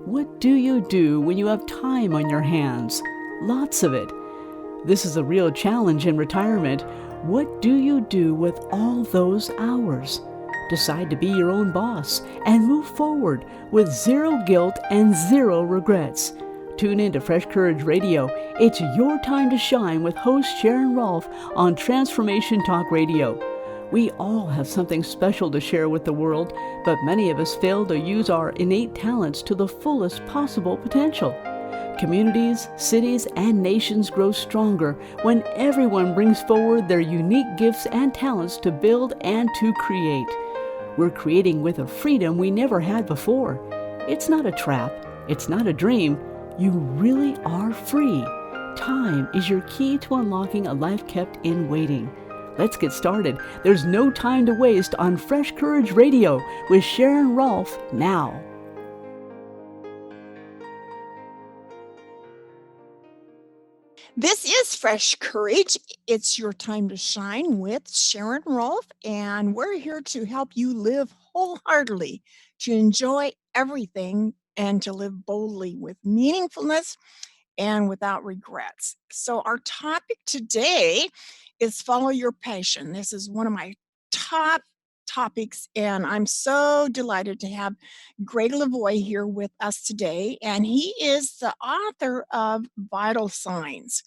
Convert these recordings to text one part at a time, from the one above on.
What do you do when you have time on your hands? Lots of it. This is a real challenge in retirement. What do you do with all those hours? Decide to be your own boss and move forward with zero guilt and zero regrets. Tune in to Fresh Courage Radio. It's your time to shine with host Sharon Rolph on Transformation Talk Radio. We all have something special to share with the world, but many of us fail to use our innate talents to the fullest possible potential. Communities, cities, and nations grow stronger when everyone brings forward their unique gifts and talents to build and to create. We're creating with a freedom we never had before. It's not a trap. It's not a dream. You really are free. Time is your key to unlocking a life kept in waiting. Let's get started. There's no time to waste on Fresh Courage Radio with Sharon Rolph now. This is Fresh Courage. It's your time to shine with Sharon Rolph, and we're here to help you live wholeheartedly, to enjoy everything, and to live boldly with meaningfulness and without regrets. So our topic today is follow your passion. This is one of my top topics, and I'm so delighted to have Greg Lavoie here with us today. And he is the author of Vital Signs,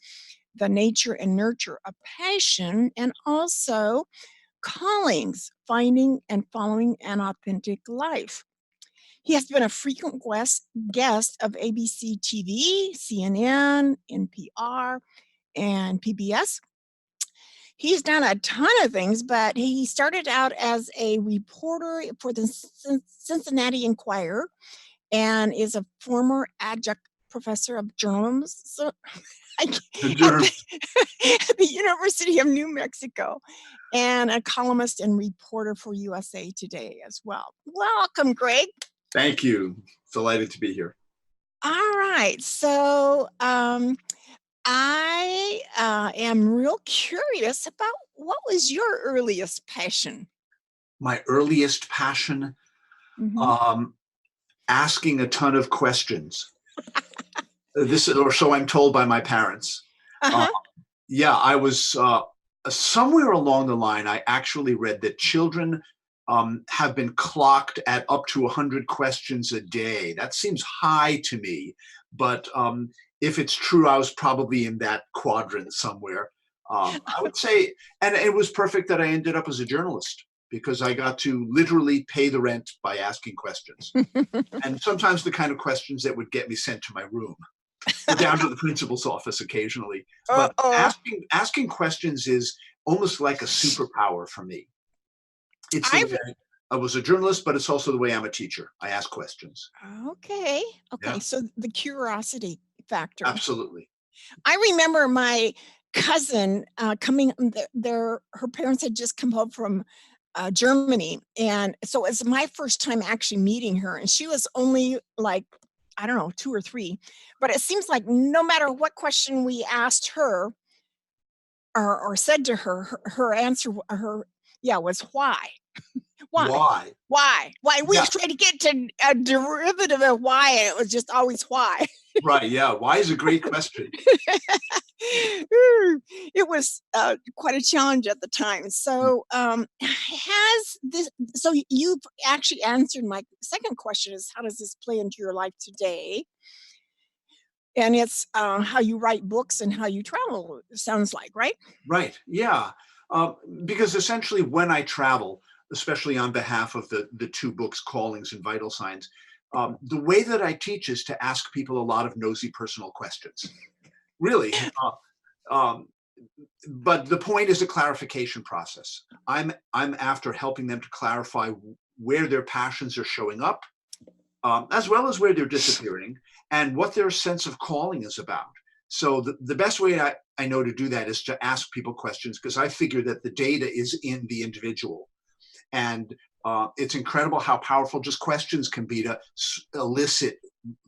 The Nature and Nurture of Passion, and also Callings, Finding and Following an Authentic Life. He has been a frequent guest of ABC TV, CNN, NPR, and PBS. He's done a ton of things, but he started out as a reporter for the Cincinnati Enquirer and is a former adjunct professor of journalism at the University of New Mexico, and a columnist and reporter for USA Today as well. Welcome, Greg. Thank you. Delighted to be here. All right. So I am real curious about what was your earliest passion? My earliest passion, asking a ton of questions. Or so I'm told by my parents. I was somewhere along the line, I actually read that children have been clocked at up to 100 questions a day. That seems high to me, but if it's true, I was probably in that quadrant somewhere. I would say, and it was perfect that I ended up as a journalist because I got to literally pay the rent by asking questions. And sometimes the kind of questions that would get me sent to my room, or down to the principal's office occasionally. But asking questions is almost like a superpower for me. It's the way I was a journalist, but it's also the way I'm a teacher. I ask questions. Okay. Yeah. So the curiosity factor. Absolutely. I remember my cousin coming there. Her parents had just come home from Germany. And so it was my first time actually meeting her. And she was only like, I don't know, 2 or 3. But it seems like no matter what question we asked her or said to her, her answer, was why? Why? We tried to get to a derivative of why, and it was just always why. Right. Yeah. Why is a great question. It was quite a challenge at the time. So so you've actually answered my second question is, how does this play into your life today? And it's how you write books and how you travel, it sounds like, right? Right. Yeah. Because essentially when I travel, especially on behalf of the 2 books, Callings and Vital Signs, the way that I teach is to ask people a lot of nosy personal questions. Really. But the point is a clarification process. I'm after helping them to clarify where their passions are showing up, as well as where they're disappearing, and what their sense of calling is about. So the best way I know to do that is to ask people questions, because I figure that the data is in the individual. And it's incredible how powerful just questions can be to elicit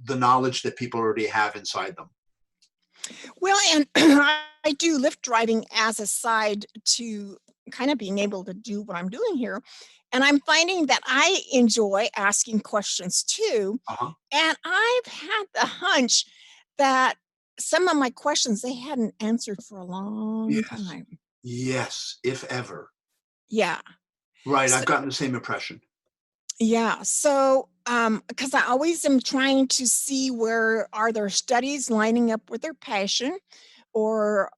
the knowledge that people already have inside them. Well, and I do Lyft driving as a side to kind of being able to do what I'm doing here. And I'm finding that I enjoy asking questions too. Uh-huh. And I've had the hunch that some of my questions they hadn't answered for a long Yes. time. Yes, if ever. Yeah. Right, So, I've gotten the same impression. yeah. So, because I always am trying to see where are their studies lining up with their passion, or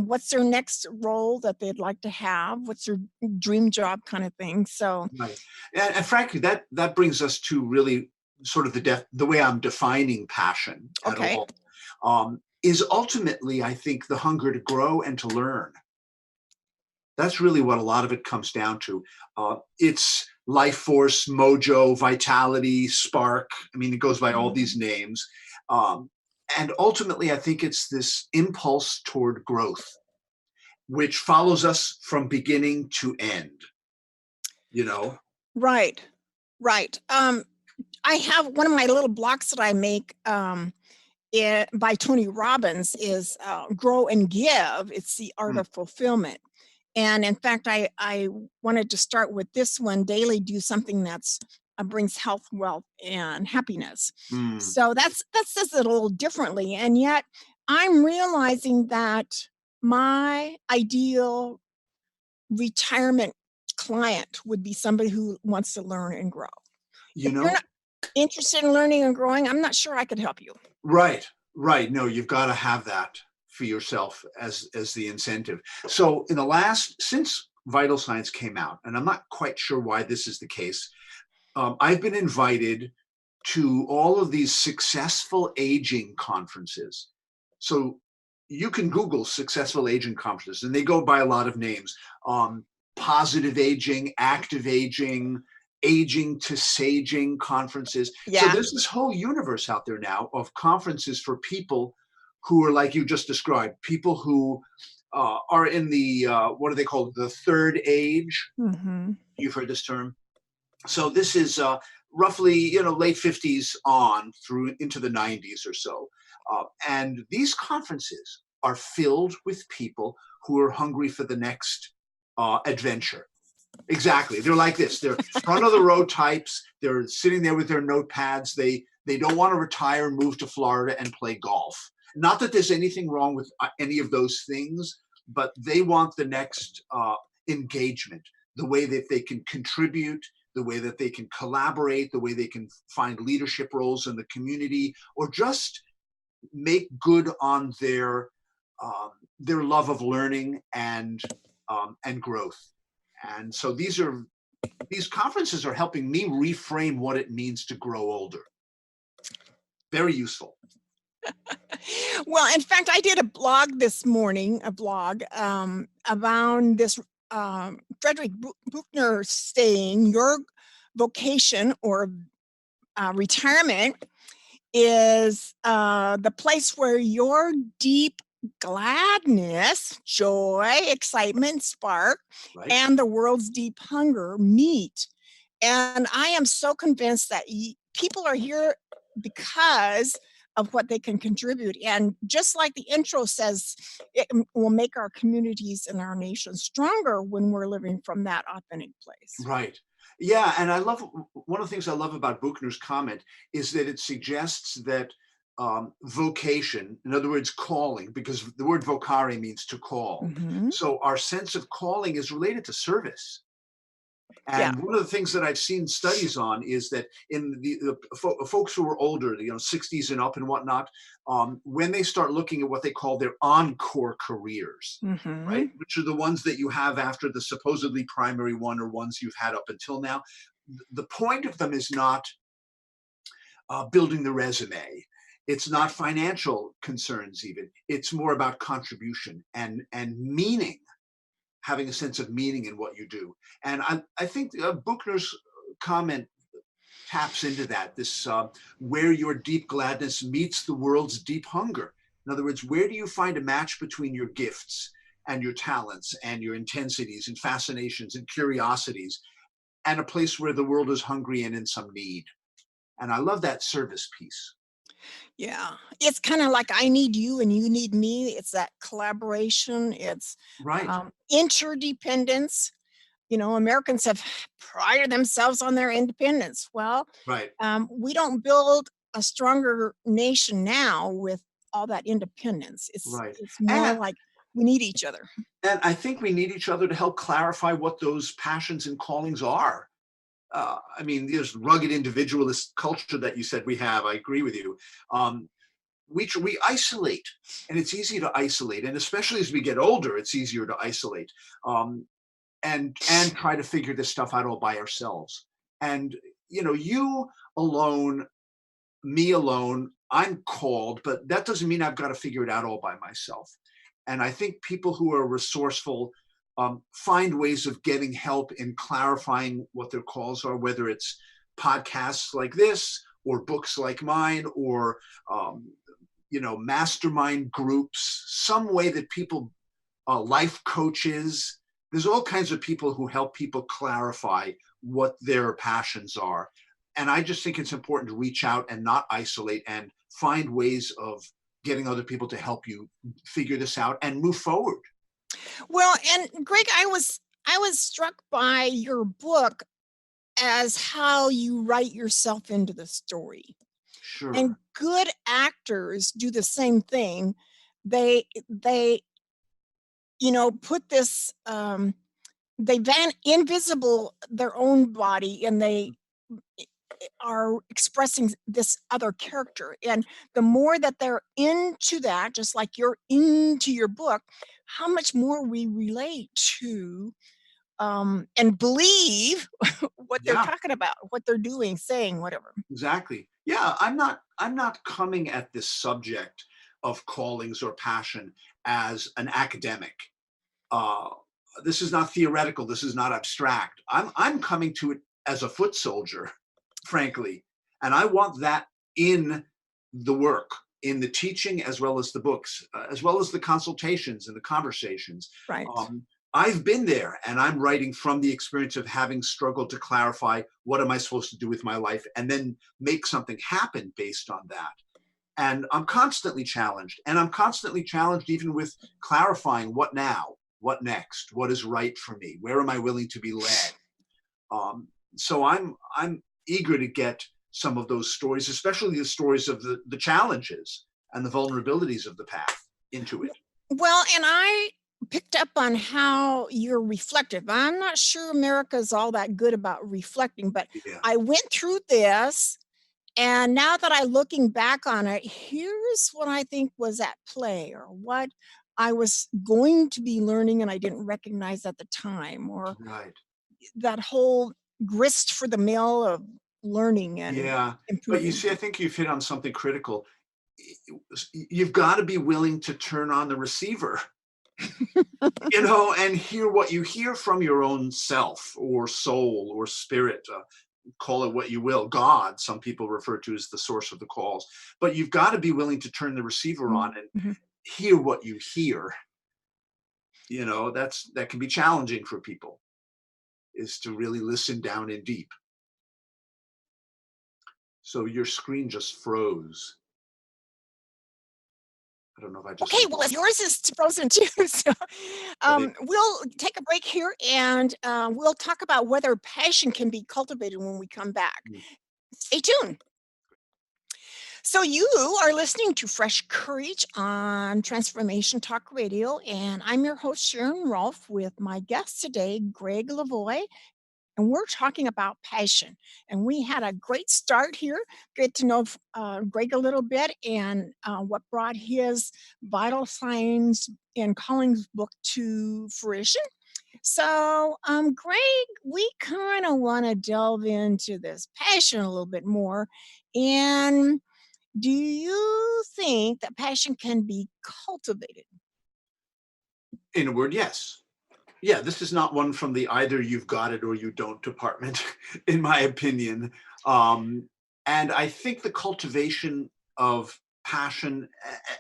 what's their next role that they'd like to have, what's their dream job kind of thing. So, Right. And frankly, that brings us to really sort of the way I'm defining passion at okay. all, is ultimately, I think, the hunger to grow and to learn. That's really what a lot of it comes down to. It's life force, mojo, vitality, spark. I mean, it goes by all Mhm. these names. Um, and ultimately, I think it's this impulse toward growth, which follows us from beginning to end, you know? Right. Right. I have one of my little blocks that I make. By Tony Robbins is Grow and Give. It's the art Mm, of fulfillment. And in fact, I wanted to start with this one daily, do something that's brings health, wealth, and happiness. mm. So that says it a little differently. And yet I'm realizing that my ideal retirement client would be somebody who wants to learn and grow. You If you're know, not interested in learning and growing, I'm not sure I could help you. right, right. No, you've got to have that for yourself as the incentive. So in the last since Vital Signs came out, and I'm not quite sure why this is the case, I've been invited to all of these successful aging conferences. So you can Google successful aging conferences, and they go by a lot of names: positive aging, active aging, aging to saging conferences. So Yeah. there's this whole universe out there now of conferences for people who are like you just described, people who are in the what do they call it? The third age. Mhm. You've heard this term. So this is roughly late 50s on through into the 90s or so, and these conferences are filled with people who are hungry for the next adventure. Exactly, they're like this. They're front of the row types. They're sitting there with their notepads. They don't want to retire, move to Florida, and play golf. Not that there's anything wrong with any of those things, but they want the next engagement, the way that they can contribute, the way that they can collaborate, the way they can find leadership roles in the community, or just make good on their love of learning and growth. And so these conferences are helping me reframe what it means to grow older. Very useful. Well, in fact, I did a blog this morning, about this Frederick Buchner saying your vocation or retirement is the place where your deep gladness, joy, excitement, spark, Right? and the world's deep hunger meet. And I am so convinced that people are here because of what they can contribute. And just like the intro says, it will make our communities and our nation stronger when we're living from that authentic place. Right. Yeah, and I love one of the things I love about Buchner's comment is that it suggests that vocation, in other words, calling, because the word vocare means to call. Hmm. So our sense of calling is related to service. Yeah. And one of the things that I've seen studies on is that in the folks who are older, 60s and up and whatnot, when they start looking at what they call their encore careers, right, Hmm. which are the ones that you have after the supposedly primary one or ones you've had up until now, the point of them is not building the resume. It's not financial concerns even. It's more about contribution and meaning, having a sense of meaning in what you do. And I think Buchner's comment taps into that, this where your deep gladness meets the world's deep hunger. In other words, where do you find a match between your gifts and your talents and your intensities and fascinations and curiosities and a place where the world is hungry and in some need? And I love that service piece. Yeah. It's kind of like I need you and you need me. It's that collaboration. It's Right, interdependence. You know, Americans have prided themselves on their independence. Well, right, we don't build a stronger nation now with all that independence. right. It's more And like we need each other. and I think we need each other to help clarify what those passions and callings are. I mean, this rugged individualist culture that you said we have, I agree with you. Um, we isolate, and it's easy to isolate, and especially as we get older, it's easier to isolate, um, and try to figure this stuff out all by ourselves. And you alone, me alone, I'm called, but that doesn't mean I've got to figure it out all by myself. And I think people who are resourceful find ways of getting help in clarifying what their calls are, whether it's podcasts like this or books like mine or um, mastermind groups, some way that people, life coaches, there's all kinds of people who help people clarify what their passions are. And I just think it's important to reach out and not isolate and find ways of getting other people to help you figure this out and move forward. Well, and Greg, I was struck by your book as how you write yourself into the story. And Sure. good actors do the same thing. They put this they van invisible their own body, and they are expressing this other character. And the more that they're into that, just like you're into your book, how much more we relate to and believe what they're Yeah, talking about, what they're doing, saying, whatever. exactly. Yeah, I'm not coming at this subject of callings or passion as an academic. Uh, this is not theoretical. This is not abstract. I'm coming to it as a foot soldier, frankly, and I want that in the work, in the teaching, as well as the books, as well as the consultations and the conversations. Right. Um, I've been there, and I'm writing from the experience of having struggled to clarify what am I supposed to do with my life, and then make something happen based on that. And I'm constantly challenged, and I'm constantly challenged even with clarifying what now, what next, what is right for me, where am I willing to be led. um, so I'm eager to get some of those stories, especially the stories of the challenges and the vulnerabilities of the path, into it. Well, and I picked up on how you're reflective. I'm not sure America's all that good about reflecting, but Yeah, I went through this, and now that I'm looking back on it, here's what I think was at play, or what I was going to be learning and I didn't recognize at the time, or right. that whole grist for the mill of learning and Yeah, but you improving. see, I think you've hit on something critical. You've got to be willing to turn on the receiver, and hear what you hear from your own self or soul or spirit. Call it what you will. God, some people refer to as the source of the calls. But you've got to be willing to turn the receiver on and Mhm. hear what you hear. That can be challenging for people, is to really listen down in deep. So your screen just froze. I don't know if I just Okay, well, if lost. yours is frozen too, so Right. we'll take a break here, and we'll talk about whether passion can be cultivated when we come back. Mm. Stay tuned. So, you are listening to Fresh Courage on Transformation Talk Radio, and I'm your host, Sharon Rolph, with my guest today, Greg Lavoie. And we're talking about passion. And we had a great start here, get to know Greg a little bit, and what brought his Vital Signs and Callings book to fruition. So, Greg, we kind of want to delve into this passion a little bit more. And do you think that passion can be cultivated? In a word, yes. Yeah, this is not one from the either you've got it or you don't department, in my opinion. And I think the cultivation of passion,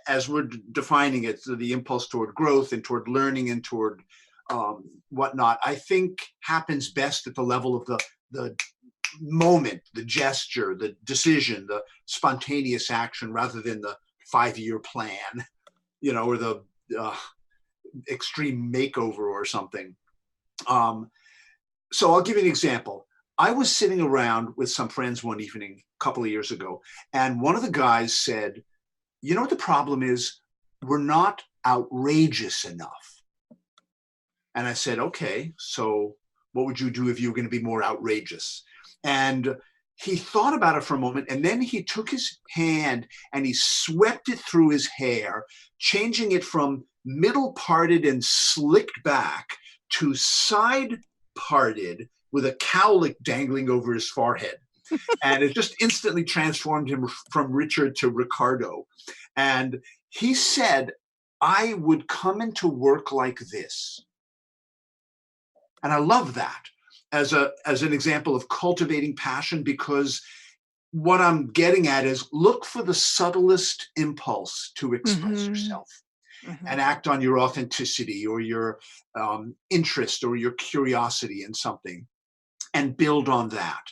as we're defining it, so the impulse toward growth and toward learning and toward whatnot, I think happens best at the level of the moment, the gesture, the decision, the spontaneous action rather than the 5-year plan, or the extreme makeover or something. So I'll give you an example. I was sitting around with some friends one evening a couple of years ago, and one of the guys said, you know what the problem is? We're not outrageous enough. And I said, okay, so what would you do if you were going to be more outrageous? And he thought about it for a moment, and then he took his hand and he swept it through his hair, changing it from middle parted and slicked back to side parted with a cowlick dangling over his forehead. And it just instantly transformed him from Richard to Ricardo. And he said, I would come into work like this. And I love that as an example of cultivating passion, because what I'm getting at is look for the subtlest impulse to express yourself and act on your authenticity or your interest or your curiosity in something and build on that.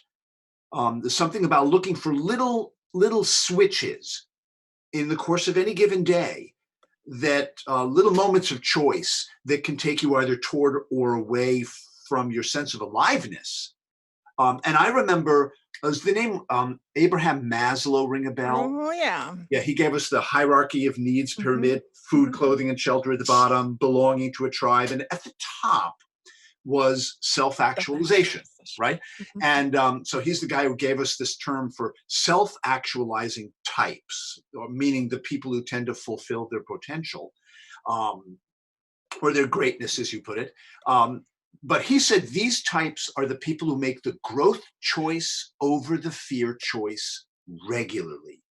There's something about looking for little switches in the course of any given day, that little moments of choice that can take you either toward or away from your sense of aliveness. And I remember, does the name Abraham Maslow ring a bell? Oh, yeah. Yeah, he gave us the hierarchy of needs pyramid, food, clothing, and shelter at the bottom, belonging to a tribe. And at the top was self-actualization, right? And so he's the guy who gave us this term for self-actualizing types, or meaning the people who tend to fulfill their potential, or their greatness, as you put it. But he said these types are the people who make the growth choice over the fear choice regularly.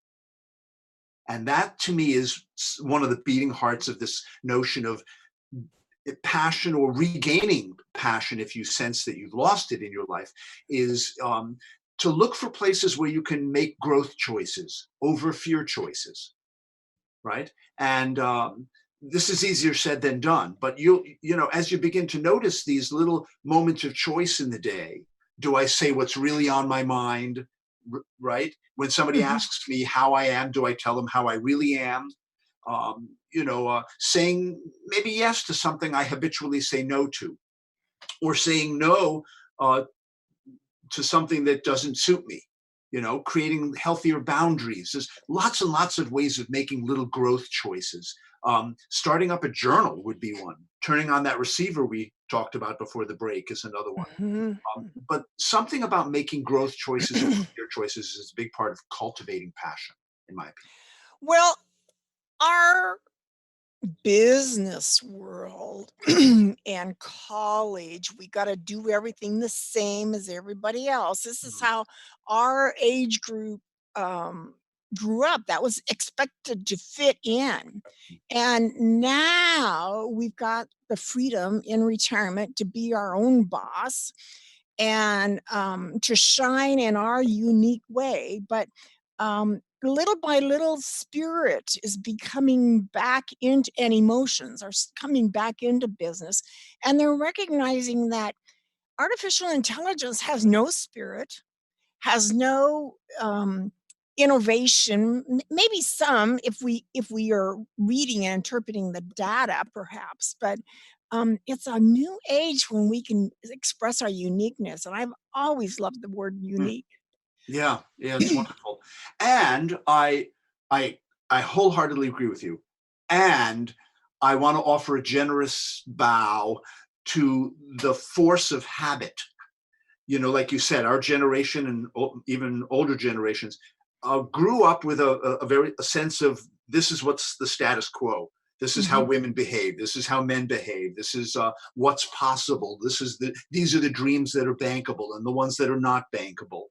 And that, to me, is one of the beating hearts of this notion of passion, or regaining passion if you sense that you've lost it in your life, is to look for places where you can make growth choices over fear choices, right? And this is easier said than done, but as you begin to notice these little moments of choice in the day, do I say what's really on my mind, right? When somebody asks me how I am, do I tell them how I really am? Saying maybe yes to something I habitually say no to, or saying no to something that doesn't suit me, creating healthier boundaries. There's lots and lots of ways of making little growth choices. Starting up a journal would be one. Turning on that receiver we talked about before the break is another one. But something about making growth choices over fear choices is a big part of cultivating passion, in my opinion. Well, our business world and college, we got to do everything the same as everybody else. This is how our age group grew up. That was expected to fit in. And now we've got the freedom in retirement to be our own boss and to shine in our unique way. But little by little, spirit is becoming back into, and emotions are coming back into business. And they're recognizing that artificial intelligence has no spirit, has no innovation, maybe some if we are reading and interpreting the data, perhaps, but it's a new age when we can express our uniqueness. And I've always loved the word unique. Yeah, it's wonderful. And I wholeheartedly agree with you. And I want to offer a generous bow to the force of habit. Like you said, our generation and even older generations grew up with a sense of, this is what's the status quo. This is how women behave. This is how men behave. This is what's possible. These are the dreams that are bankable and the ones that are not bankable.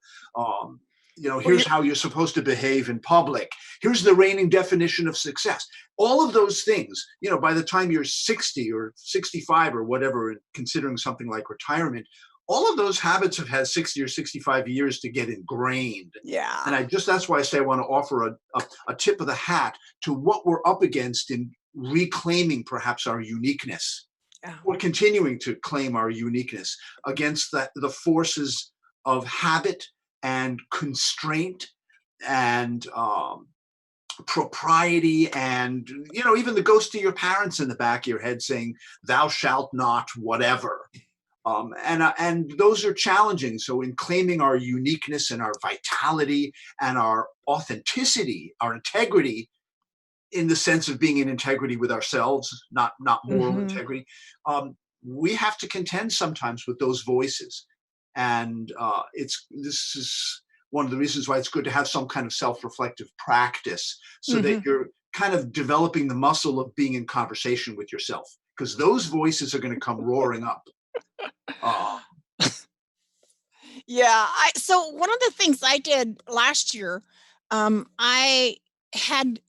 Here's how you're supposed to behave in public. Here's the reigning definition of success. All of those things, by the time you're 60 or 65 or whatever, considering something like retirement, all of those habits have had 60 or 65 years to get ingrained. Yeah. And that's why I say I want to offer a tip of the hat to what we're up against in reclaiming perhaps our uniqueness. We're continuing to claim our uniqueness against the forces of habit and constraint and propriety, and even the ghost of your parents in the back of your head saying thou shalt not whatever. And those are challenging. So in claiming our uniqueness and our vitality and our authenticity, our integrity, in the sense of being in integrity with ourselves, not moral Mm-hmm. integrity, we have to contend sometimes with those voices. And this is one of the reasons why it's good to have some kind of self-reflective practice, so that Mm-hmm. you're kind of developing the muscle of being in conversation with yourself, because those voices are going to come roaring up. Uh, Yeah, so one of the things I did last year, I had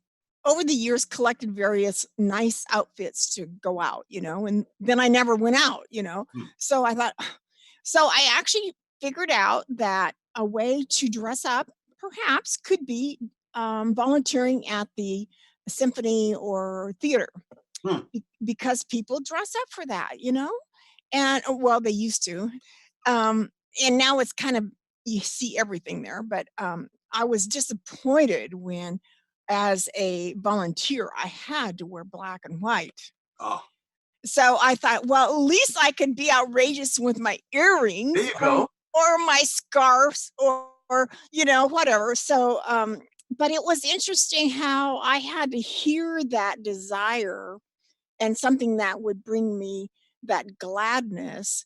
over the years collected various nice outfits to go out, and then I never went out, hmm, So I thought, so I actually figured out that a way to dress up perhaps could be volunteering at the symphony or theater, hmm, because people dress up for that, and well, they used to. Um, and now it's kind of, you see everything there, but, I was disappointed when, as a volunteer, I had to wear black and white. oh, So I thought, well, at least I could be outrageous with my there earrings, you or go. my scarves, or whatever. So, but it was interesting how I had to hear that desire and something that would bring me that gladness,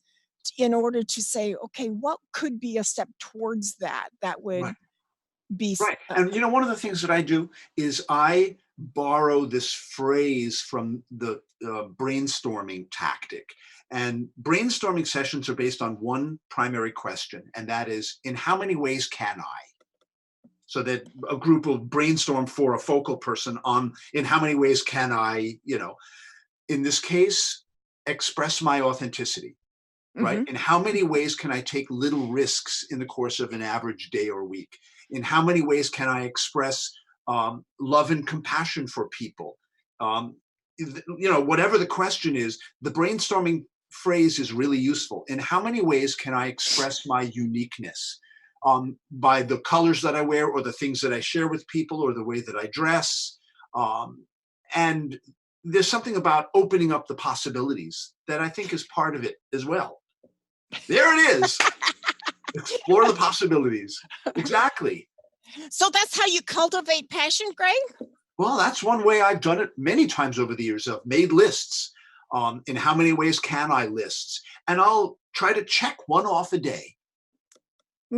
in order to say, okay, what could be a step towards that that Right. would be Right. And one of the things that I do is I borrow this phrase from the brainstorming tactic. And brainstorming sessions are based on one primary question, and that is, in how many ways can I? So that a group will brainstorm for a focal person on, in how many ways can I, in this case, express my authenticity, right? hmm In how many ways can I take little risks in the course of an average day or week? In how many ways can I express love and compassion for people? Whatever the question is, the brainstorming phrase is really useful. In how many ways can I express my uniqueness? By the colors that I wear, or the things that I share with people, or the way that I dress. Um, and there's something about opening up the possibilities that I think is part of it as well. There it is. Explore the possibilities. Exactly. So that's how you cultivate passion, Greg? Well, that's one way I've done it many times over the years. I've made lists. In how many ways can I lists? And I'll try to check one off a day.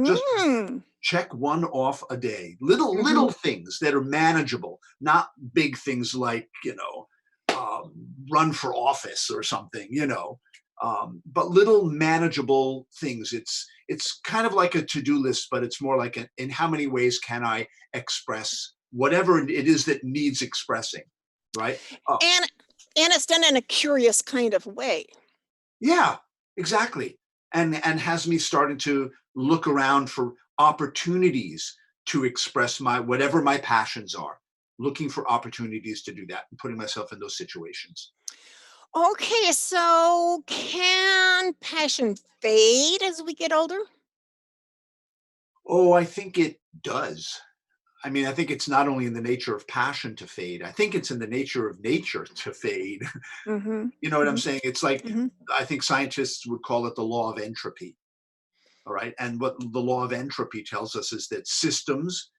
Just Mm. check one off a day. Little hmm things that are manageable, not big things like, run for office or something, but little manageable things. It's kind of like a to-do list, but it's more like in how many ways can I express whatever it is that needs expressing, right? Uh, And it's done in a curious kind of way. yeah, exactly. And has me starting to look around for opportunities to express my whatever my passions are, looking for opportunities to do that and putting myself in those situations. Okay, so can passion fade as we get older? Oh, I think it does. I mean, I think it's not only in the nature of passion to fade, I think it's in the nature of nature to fade. hmm You know what I'm hmm saying? It's like, hmm I think scientists would call it the law of entropy. All right. And what the law of entropy tells us is that systems,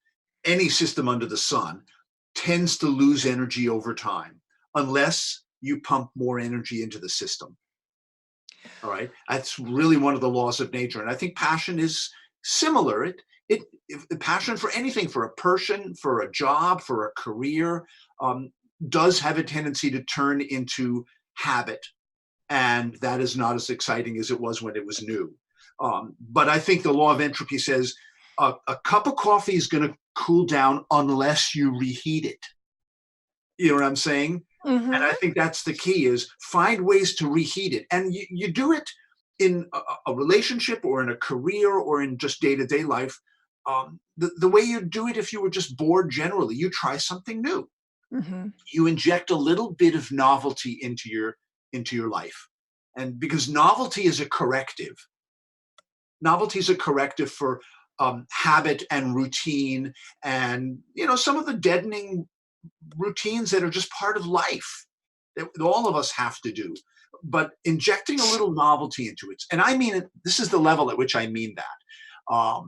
any system under the sun, tends to lose energy over time unless you pump more energy into the system. All right. That's really one of the laws of nature. And I think passion is similar. Passion for anything, for a person, for a job, for a career, um, does have a tendency to turn into habit. And that is not as exciting as it was when it was new. But I think the law of entropy says a cup of coffee is going to cool down unless you reheat it. You know what I'm saying? And I hmm think that's the key, is find ways to reheat it. And you do it in a relationship, or in a career, or in just day-to-day life. The way you do it, if you were just bored generally, you try something new. hmm You inject a little bit of novelty into your life. And because novelty is a corrective. Novelty is a corrective for habit and routine, and some of the deadening routines that are just part of life that all of us have to do. But injecting a little novelty into it, and I mean it, this is the level at which I mean that.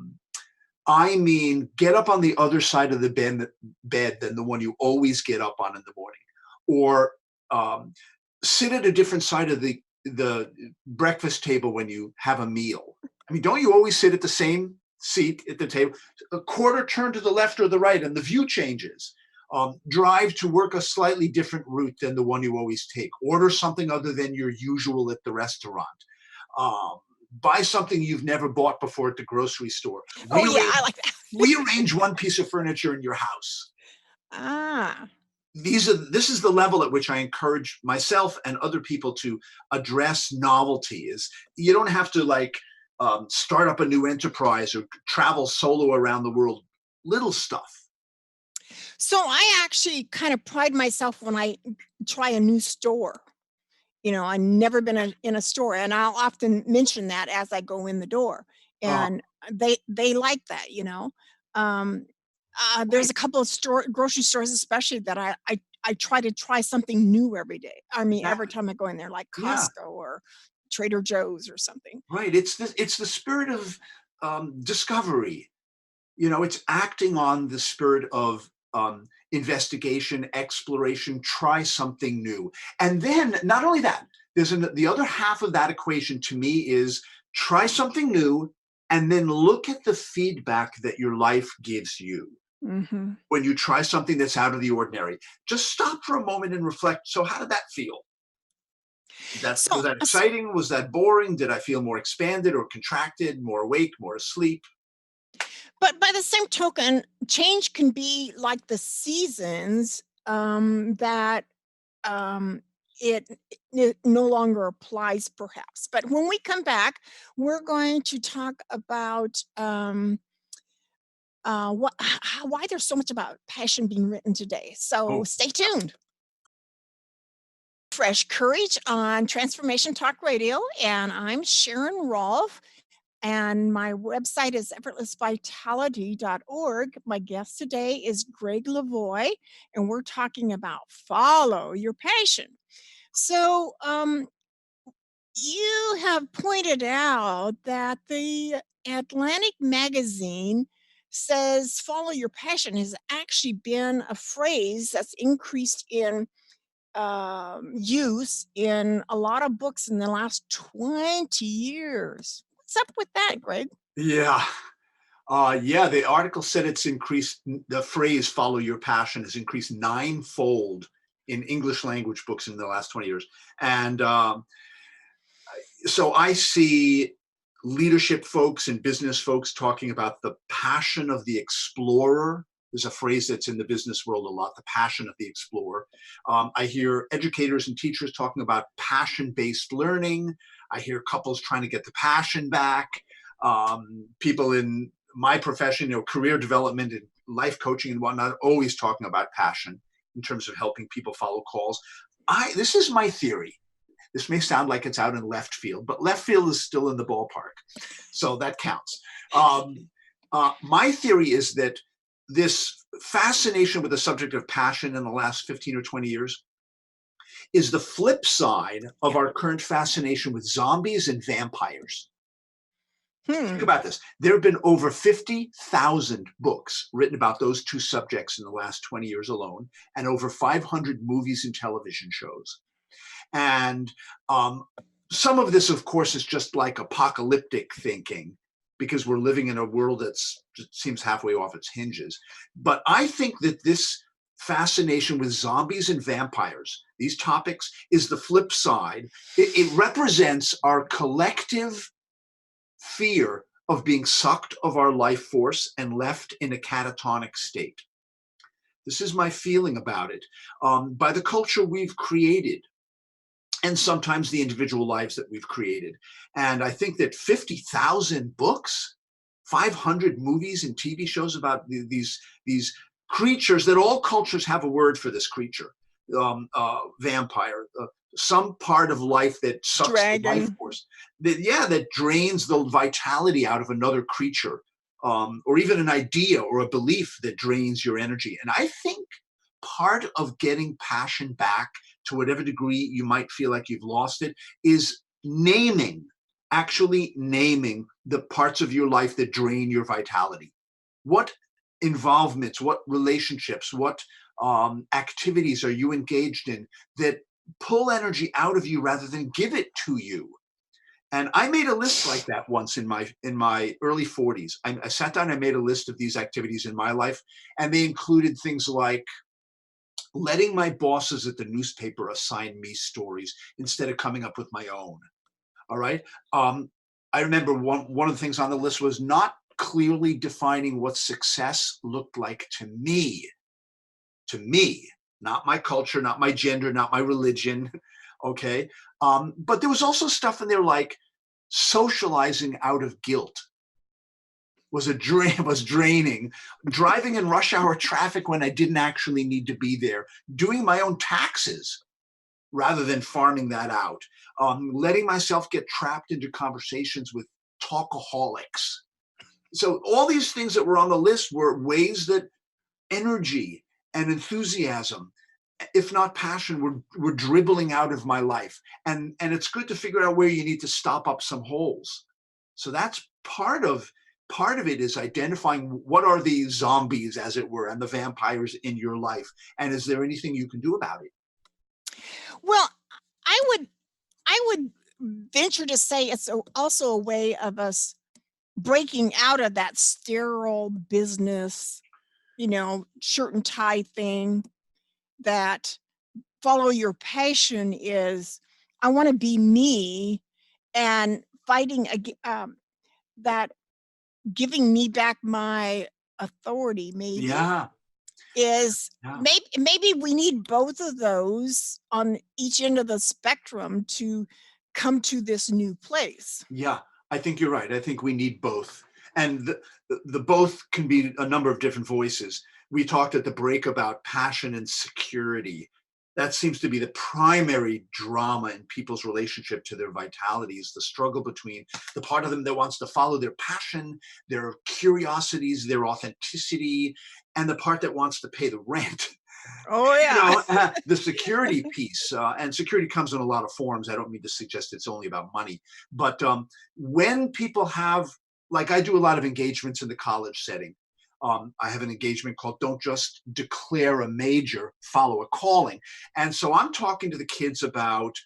I mean, get up on the other side of the bed than the one you always get up on in the morning, or sit at a different side of the breakfast table when you have a meal. I mean, don't you always sit at the same seat at the table? A quarter turn to the left or the right, and the view changes. Drive to work a slightly different route than the one you always take. Order something other than your usual at the restaurant. Buy something you've never bought before at the grocery store. Oh yeah, I like that. Rearrange one piece of furniture in your house. Ah. This is the level at which I encourage myself and other people to address novelty. Is you don't have to start up a new enterprise or travel solo around the world. Little stuff. So I actually kind of pride myself when I try a new store. I've never been in a store, and I'll often mention that as I go in the door, and they like that. There's a couple of grocery stores, especially that I try something new every day. I mean, every Exactly. time I go in there, like Yeah. Costco or Trader Joe's or something. Right. It's the spirit of discovery. It's acting on the spirit of investigation, exploration. Try something new, and then not only that. The other half of that equation to me is try something new, and then look at the feedback that your life gives you. Mm-hmm. When you try something that's out of the ordinary, just stop for a moment and reflect. So, how did that feel? Was So, that exciting? Was that boring? Did I feel more expanded or contracted, more awake, more asleep? but by the same token, change can be like the seasons, that um, it no longer applies, perhaps. But when we come back, we're going to talk about why there's so much about passion being written today. So Oh, stay tuned. Fresh Courage on Transformation Talk Radio, and I'm Sharon Rolph. And my website is effortlessvitality.org. My guest today is Greg Lavoie, and we're talking about follow your passion. So, you have pointed out that the Atlantic magazine says follow your passion has actually been a phrase that's increased in use in a lot of books in the last 20 years. What's up with that, Greg? yeah. Yeah, the article said it's increased, the phrase follow your passion has increased ninefold in English language books in the last 20 years. And so I see leadership folks and business folks talking about the passion of the explorer. There's a phrase that's in the business world a lot, the passion of the explorer. I hear educators and teachers talking about passion-based learning. I hear couples trying to get the passion back. People in my profession, career development and life coaching and whatnot, always talking about passion in terms of helping people follow calls. This is my theory. This may sound like it's out in left field, but left field is still in the ballpark. So that counts. My theory is that this fascination with the subject of passion in the last 15 or 20 years is the flip side of our current fascination with zombies and vampires. Think about this. There have been over 50,000 books written about those two subjects in the last 20 years alone, and over 500 movies and television shows. And some of this, of course, is just like apocalyptic thinking because we're living in a world that seems halfway off its hinges. But I think that this fascination with zombies and vampires, these topics, is the flip side. It represents our collective fear of being sucked of our life force and left in a catatonic state. This is my feeling about it. By the culture we've created, and sometimes the individual lives that we've created. And I think that 50,000 books, 500 movies and TV shows about these creatures, that all cultures have a word for this creature, vampire, some part of life that sucks the life Dragon. force, that drains the vitality out of another creature, or even an idea or a belief that drains your energy. And I think part of getting passion back, to whatever degree you might feel like you've lost it, is actually naming the parts of your life that drain your vitality. What involvements, what relationships, what activities are you engaged in that pull energy out of you rather than give it to you? And I made a list like that once in my early 40s. I sat down and I made a list of these activities in my life, and they included things like letting my bosses at the newspaper assign me stories instead of coming up with my own. All right. I remember one of the things on the list was not clearly defining what success looked like to me, not my culture, not my gender, not my religion. Okay. But there was also stuff in there like socializing out of guilt was draining, driving in rush hour traffic when I didn't actually need to be there, doing my own taxes rather than farming that out, letting myself get trapped into conversations with talkaholics. So all these things that were on the list were ways that energy and enthusiasm, if not passion, were dribbling out of my life. And it's good to figure out where you need to stop up some holes. So that's part of it is identifying what are the zombies, as it were, and the vampires in your life, and is there anything you can do about it? Well, I would venture to say it's also a way of us breaking out of that sterile business, shirt and tie thing. That follow your passion is, I want to be me, and fighting that giving me back my authority, maybe, Yeah, is yeah, maybe we need both of those on each end of the spectrum to come to this new place. yeah. I think you're right. I think we need both, and the both can be a number of different voices. We talked at the break about passion and security. That seems to be the primary drama in people's relationship to their vitality, is the struggle between the part of them that wants to follow their passion, their curiosities, their authenticity, and the part that wants to pay the rent. Oh yeah. The security piece, and security comes in a lot of forms. I don't mean to suggest it's only about money, but when people have, like, I do a lot of engagements in the college setting. I have an engagement called "Don't Just Declare a Major, Follow a Calling," and so I'm talking to the kids about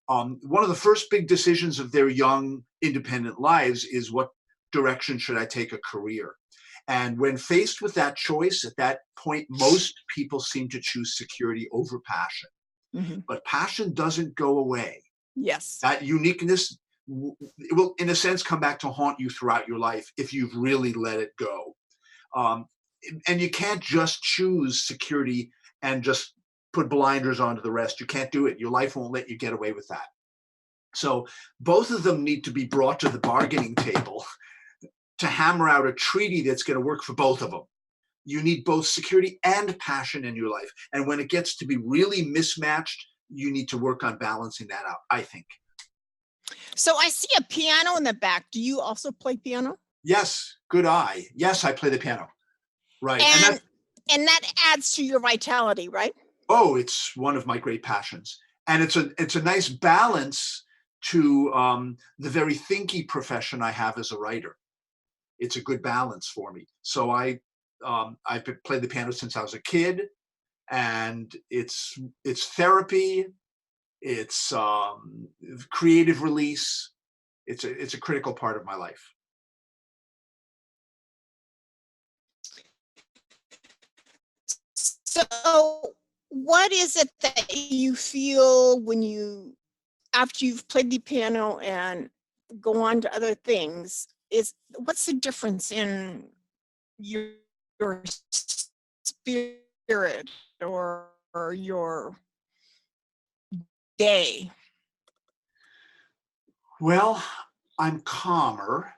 one of the first big decisions of their young, independent lives is, what direction should I take a career? And when faced with that choice, at that point, most people seem to choose security over passion. Mhm. But passion doesn't go away. Yes. That uniqueness it will, in a sense, come back to haunt you throughout your life if you've really let it go. Um, and you can't just choose security and just put blinders onto the rest. You can't do it. Your life won't let you get away with that. So both of them need to be brought to the bargaining table to hammer out a treaty that's going to work for both of them. You need both security and passion in your life. And when it gets to be really mismatched, you need to work on balancing that out, I think. So I see a piano in the back. Do you also play piano? Yes, good eye. Yes, I play the piano. Right. And And that, and that adds to your vitality, right? oh, it's one of my great passions. And it's a nice balance to the very thinky profession I have as a writer. It's a good balance for me. So I've played the piano since I was a kid, and it's therapy, it's creative release. It's a critical part of my life. So what is it that you feel when you, after you've played the piano and go on to other things, is what's the difference in your, your spirit, or your day? Well, I'm calmer.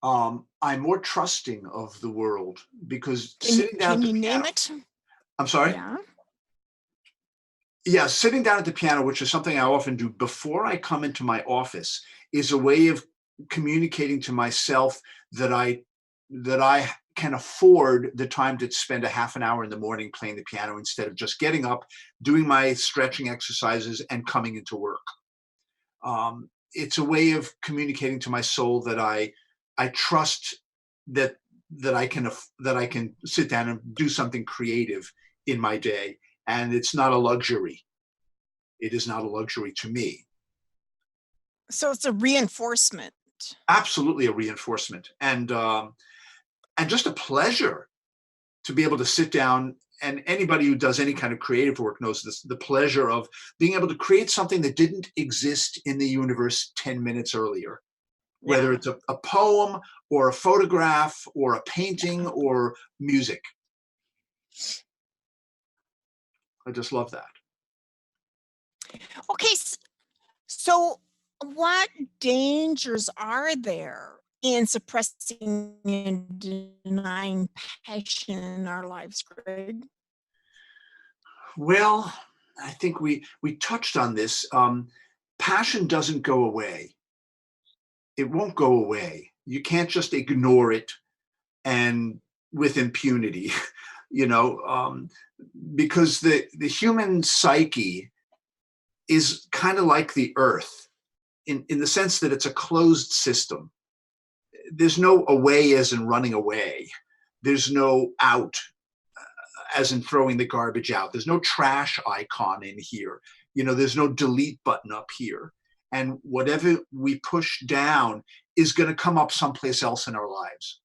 I'm more trusting of the world because Can you sitting down can at the you name piano. it? I'm sorry. Yeah. Yeah, sitting down at the piano, which is something I often do before I come into my office, is a way of communicating to myself that I can afford the time to spend a half an hour in the morning playing the piano instead of just getting up, doing my stretching exercises, and coming into work. It's a way of communicating to my soul that I trust that that I can sit down and do something creative in my day, and it's not a luxury. It is not a luxury to me. So it's a reinforcement. Absolutely a reinforcement, and just a pleasure to be able to sit down. And anybody who does any kind of creative work knows this, the pleasure of being able to create something that didn't exist in the universe 10 minutes earlier, whether Yeah. it's a poem or a photograph or a painting or music. I just love that. Okay. So, what dangers are there in suppressing and denying passion in our lives, Greg? Well, I think we touched on this. Passion doesn't go away. It won't go away. You can't just ignore it and with impunity, you know, because the human psyche is kind of like the earth in the sense that it's a closed system. There's no away as in running away. There's no out as in throwing the garbage out. There's no trash icon in here. You know, there's no delete button up here. And whatever we push down is going to come up someplace else in our lives.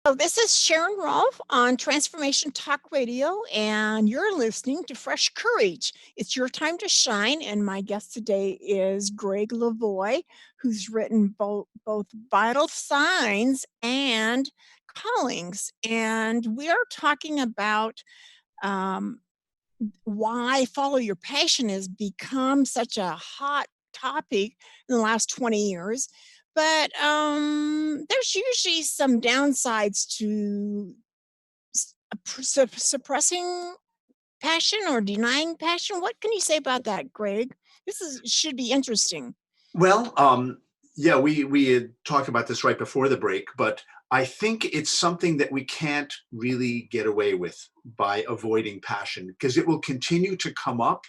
So, this is Sharon Rolph on Transformation Talk Radio, and you're listening to Fresh Courage. It's your time to shine, and my guest today is Greg Lavoie, who's written both Vital Signs and Callings. And we are talking about um, why follow your passion has become such a hot topic in the last 20 years. But there's usually some downsides to suppressing passion or denying passion. What can you say about that, Greg? Should be interesting. Well, yeah, we had talked about this right before the break, but I think it's something that we can't really get away with by avoiding passion because it will continue to come up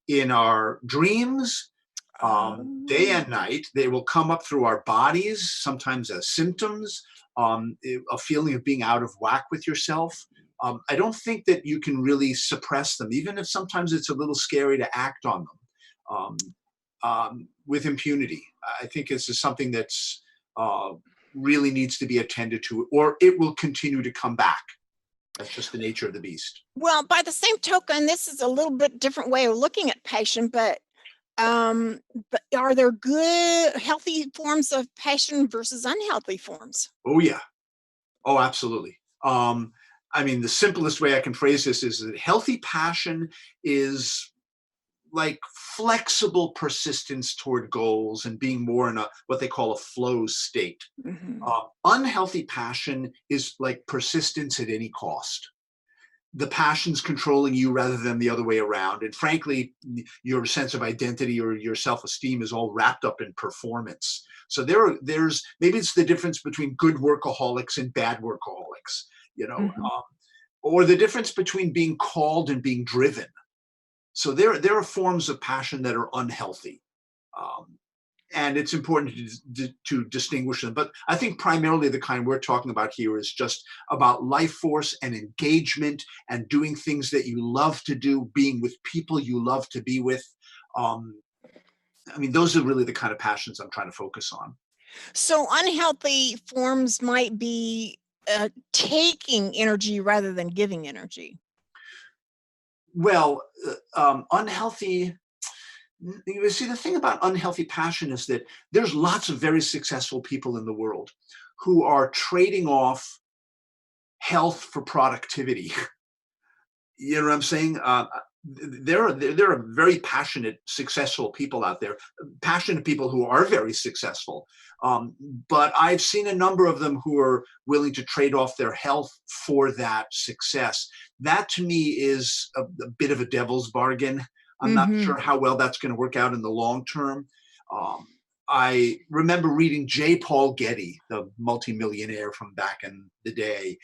in our dreams, day and Um, night. They will come up through our bodies, sometimes as symptoms, a feeling of being out of whack with yourself. I don't think that you can really suppress them, even if sometimes it's a little scary to act on them. With impunity. I think this is something that's uh, really needs to be attended to, or it will continue to come back. That's just the nature of the beast. well, by the same token, this is a little bit different way of looking at passion, but are there good, healthy forms of passion versus unhealthy forms? Oh yeah. Oh, absolutely. I mean, the simplest way I can phrase this is that healthy passion is like flexible persistence toward goals and being more in a what they call a flow state. Mhm. Unhealthy passion is like persistence at any cost. The passion's controlling you rather than the other way around. And frankly, your sense of identity or your self-esteem is all wrapped up in performance. So there's maybe it's the difference between good workaholics and bad workaholics, you know, Mhm. or the difference between being called and being driven. So there are forms of passion that are unhealthy. Um, and it's important to distinguish them. But I think primarily the kind we're talking about here is just about life force and engagement and doing things that you love to do, being with people you love to be with. Um, I mean, those are really the kind of passions I'm trying to focus on. So unhealthy forms might be taking energy rather than giving energy. Well, unhealthy. You see, the thing about unhealthy passion is that there's lots of very successful people in the world who are trading off health for productivity. You know what I'm saying? There are very passionate, successful people out there, passionate people who are very successful. Um, but I've seen a number of them who are willing to trade off their health for that success. That to me is a bit of a devil's bargain. I'm not Mhm. sure how well that's going to work out in the long term. Um, I remember reading J. Paul Getty, the multimillionaire from back in the day,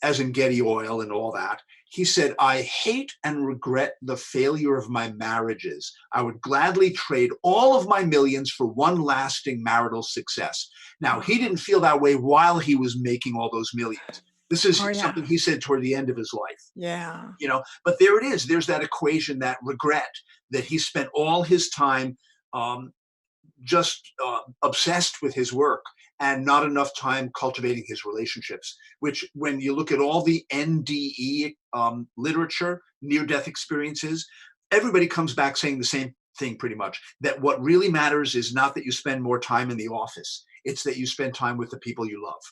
as in Getty Oil and all that. He said, I hate and regret the failure of my marriages. I would gladly trade all of my millions for one lasting marital success. Now, he didn't feel that way while he was making all those millions. This is Oh, yeah. something he said toward the end of his life. Yeah. But there it is. There's that equation, that regret, that he spent all his time um, just obsessed with his work and not enough time cultivating his relationships, which when you look at all the NDE literature, near-death experiences, everybody comes back saying the same thing pretty much, that what really matters is not that you spend more time in the office, it's that you spend time with the people you love.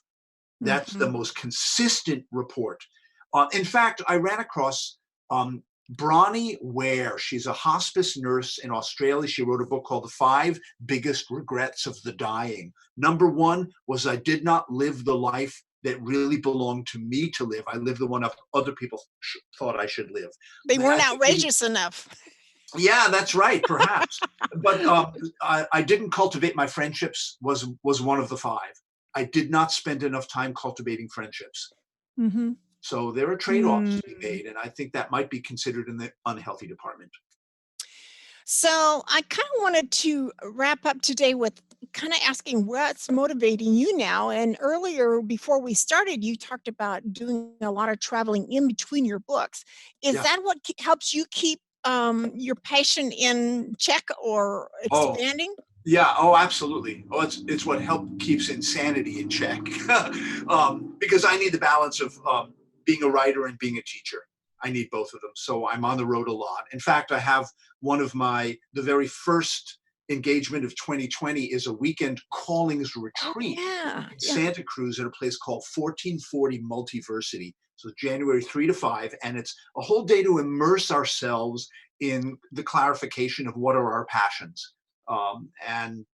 That's the Mhm. most consistent report. In fact, I ran across Bronnie Ware. She's a hospice nurse in Australia. She wrote a book called The Five Biggest Regrets of the Dying. Number one was I did not live the life that really belonged to me to live. I lived the one other people thought I should live. They And I weren't think maybe, outrageous enough. yeah, that's right, perhaps. But I didn't cultivate my friendships was one of the five. I did not spend enough time cultivating friendships. Mhm. So there are trade-offs Mm. to be made, and I think that might be considered in the unhealthy department. So I kind of wanted to wrap up today with kind of asking what's motivating you now. And earlier, before we started, you talked about doing a lot of traveling in between your books. Is Yeah. that what helps you keep your passion in check or Oh, expanding? yeah. Oh, absolutely. Oh, it's what help keeps insanity in check, because I need the balance of being a writer and being a teacher. I need both of them. So I'm on the road a lot. In fact, I have the very first engagement of 2020 is a weekend callings Oh, retreat yeah. in Yeah. Santa Cruz at a place called 1440 Multiversity. So January 3 to 5. And it's a whole day to immerse ourselves in the clarification of what are our passions, and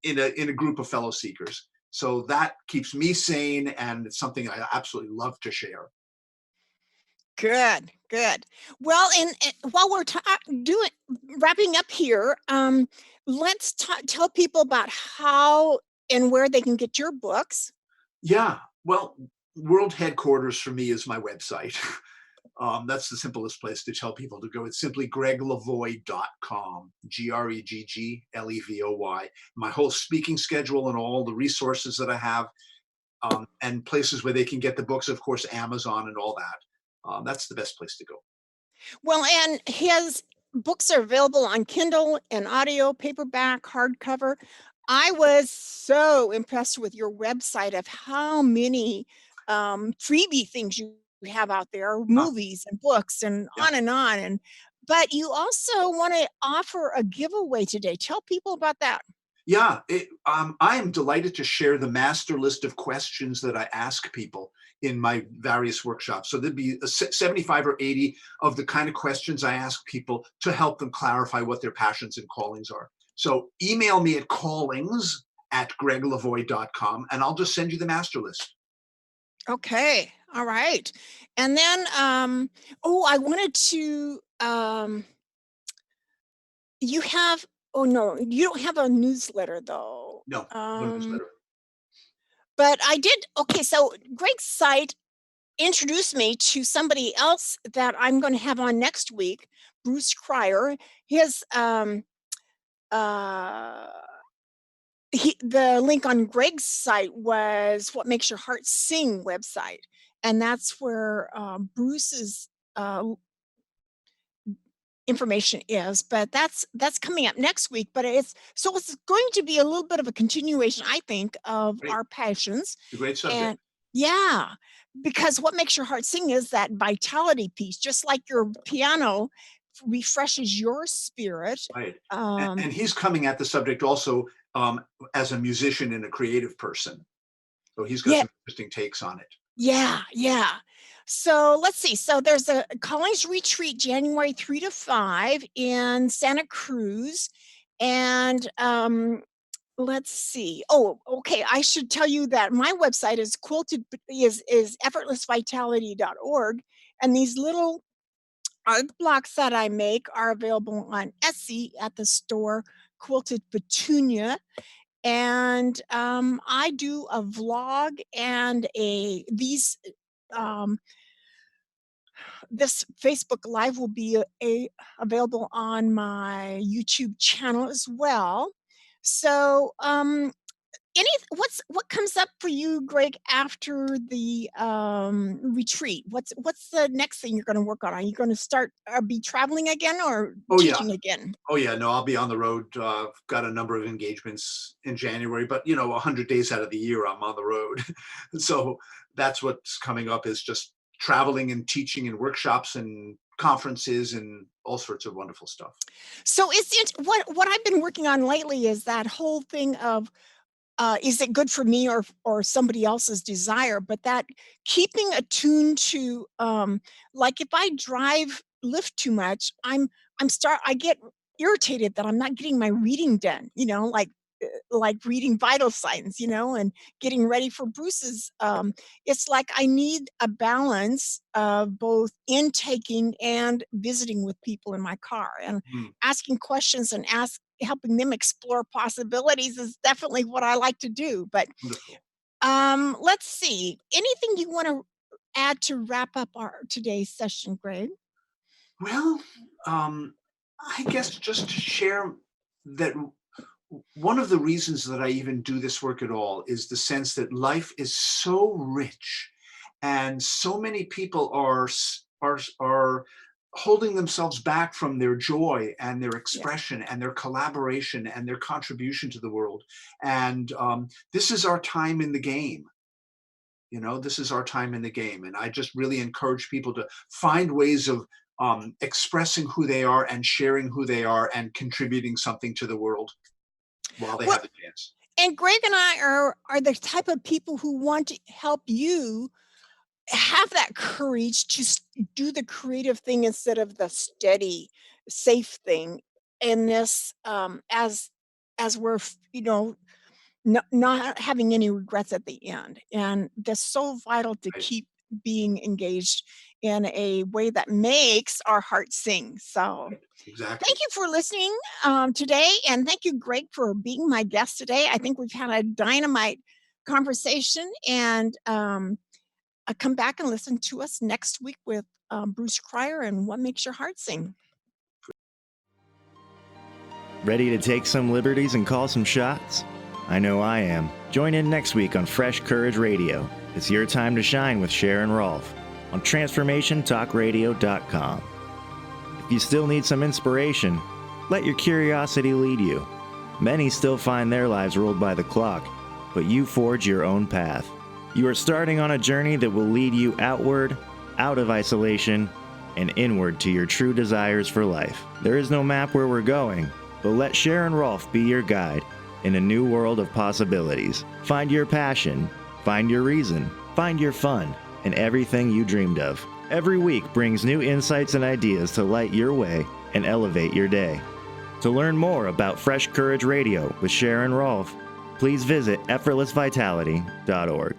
in a group of fellow seekers. So that keeps me sane, and it's something I absolutely love to share. Good, good. Well, and while we're doing wrapping up here, let's tell people about how and where they can get your books. Yeah, well, world headquarters for me is my website. That's the simplest place to tell people to go. It's simply greglavoy.com, GREGGLEVOY. My whole speaking schedule and all the resources that I have, and places where they can get the books, of course, Amazon and all that. That's the best place to go. Well, and his books are available on Kindle and audio, paperback, hardcover. I was so impressed with your website of how many freebie things you have out there, Uh, movies and books and yeah. on and on. And but you also want to offer a giveaway today. Tell people about that. Yeah, I am delighted to share the master list of questions that I ask people in my various workshops. So there'd be 75 or 80 of the kind of questions I ask people to help them clarify what their passions and callings are. So email me at callings@greglavoy.com, and I'll just send you the master list. Okay. All right. And then oh, I wanted to you have oh, no, you don't have a newsletter though. No, no newsletter. But I did okay, so Greg's site introduced me to somebody else that I'm gonna have on next week, Bruce Cryer. His, uh, the link on Greg's site was What Makes Your Heart Sing website, and that's where, Bruce's, information is, but that's coming up next week, but it's going to be a little bit of a continuation, I think, of Great, our passions. it's a great subject. And yeah, because what makes your heart sing is that vitality piece, just like your piano refreshes your spirit. Right. Um, And he's coming at the subject also as a musician and a creative person. So he's got yeah, some interesting takes on it. yeah, yeah. So let's see. So there's a college retreat January 3 to 5 in Santa Cruz. And let's see. Oh, okay. I should tell you that my website is quilted is effortlessvitality.org. And these little art blocks that I make are available on Etsy at the store Quilted Petunia. And I do a vlog and um, this Facebook Live will be available on my YouTube channel as well. So, what comes up for you, Greg, after the retreat? What's the next thing you're going to work on? Are you going to start be traveling again or Oh yeah. teaching again? Oh yeah, no, I'll be on the road. Got a number of engagements in January, but 100 days out of the year I'm on the road. So that's what's coming up, is just traveling and teaching and workshops and conferences and all sorts of wonderful stuff. So what I've been working on lately is that whole thing of is it good for me or somebody else's desire? But that keeping attuned to, like if I lift too much, I get irritated that I'm not getting my reading done. Like reading vital signs, and getting ready for Bruce's. It's like I need a balance of both intaking and visiting with people in my car and Mm, asking questions and helping them explore possibilities is definitely what I like to do. But wonderful. let's see. Anything you want to add to wrap up our today's session, Greg? Well, I guess just to share that one of the reasons that I even do this work at all is the sense that life is so rich, and so many people are holding themselves back from their joy and their Yeah. expression and their collaboration and their contribution to the world. And this is our time in the game. This is our time in the game, and I just really encourage people to find ways of expressing who they are and sharing who they are and contributing something to the world while they Well, have the chance. and Greg and I are the type of people who want to help you have that courage to do the creative thing instead of the steady, safe thing in this, as we're not having any regrets at the end. And that's so vital to Right, keep being engaged in a way that makes our hearts sing. So right, exactly. thank you for listening today, and thank you, Greg, for being my guest today. I think we've had a dynamite conversation, and come back and listen to us next week with Bruce Cryer and What Makes Your Heart Sing. Ready to take some liberties and call some shots? I know I am. Join in next week on Fresh Courage Radio. It's your time to shine with Sharon Rolph on TransformationTalkRadio.com. If you still need some inspiration, let your curiosity lead you. Many still find their lives ruled by the clock, but you forge your own path. You are starting on a journey that will lead you outward, out of isolation, and inward to your true desires for life. There is no map where we're going, but let Sharon Rolph be your guide in a new world of possibilities. Find your passion, find your reason, find your fun, and everything you dreamed of. Every week brings new insights and ideas to light your way and elevate your day. To learn more about Fresh Courage Radio with Sharon Rolph, please visit effortlessvitality.org.